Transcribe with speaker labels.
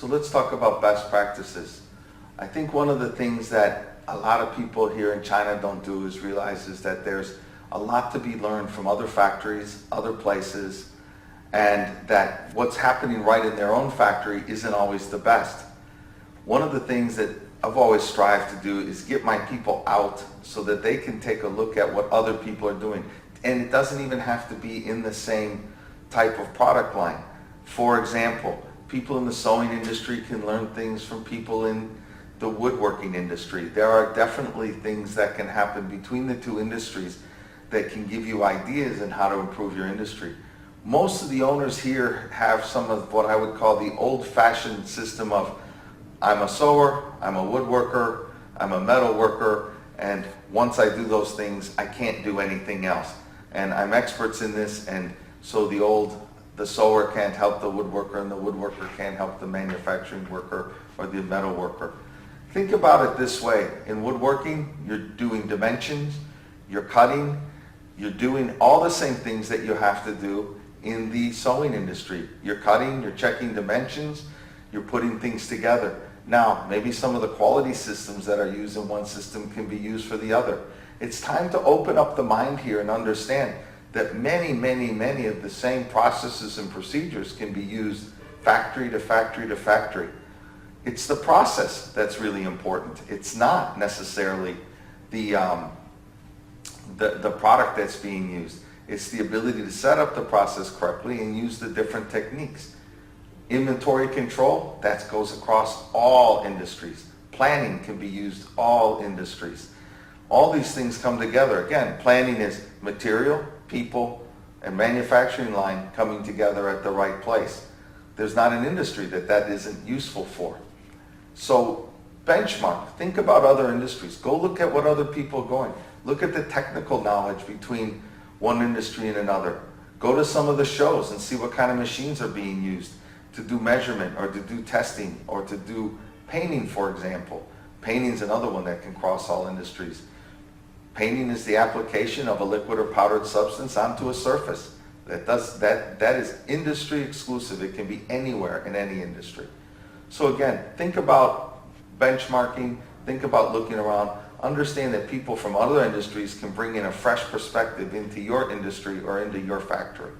Speaker 1: So let's talk about best practices. I think one of the things that a lot of people here in China don't do is realize is that there's a lot to be learned from other factories, other places, and that what's happening right in their own factory isn't always the best. One of the things that I've always strived to do is get my people out so that they can take a look at what other people are doing. And it doesn't even have to be in the same type of product line. For example, people in the sewing industry can learn things from people in the woodworking industry. There are definitely things that can happen between the two industries that can give you ideas on how to improve your industry. Most of the owners here have some of what I would call the old-fashioned system of I'm a sewer, I'm a woodworker, I'm a metal worker, and once I do those things, I can't do anything else. And I'm experts in this, and so the sewer can't help the woodworker, and the woodworker can't help the manufacturing worker or the metal worker. Think about it this way. In woodworking, you're doing dimensions, you're cutting, you're doing all the same things that you have to do in the sewing industry. You're cutting, you're checking dimensions, you're putting things together. Now, maybe some of the quality systems that are used in one system can be used for the other. It's time to open up the mind here and understand that many of the same processes and procedures can be used factory to factory to factory. It's the process that's really important. It's not necessarily the product that's being used. It's the ability to set up the process correctly and use the different techniques. Inventory control, that goes across all industries. Planning can be used all industries. All these things come together. Again, planning is material, people, and manufacturing line coming together at the right place. There's not an industry that isn't useful for. So benchmark, think about other industries. Go look at what other people are going. Look at the technical knowledge between one industry and another. Go to some of the shows and see what kind of machines are being used to do measurement or to do testing or to do painting, for example. Painting is another one that can cross all industries. Painting is the application of a liquid or powdered substance onto a surface. That is industry exclusive. It can be anywhere in any industry. So again, think about benchmarking, think about looking around, understand that people from other industries can bring in a fresh perspective into your industry or into your factory.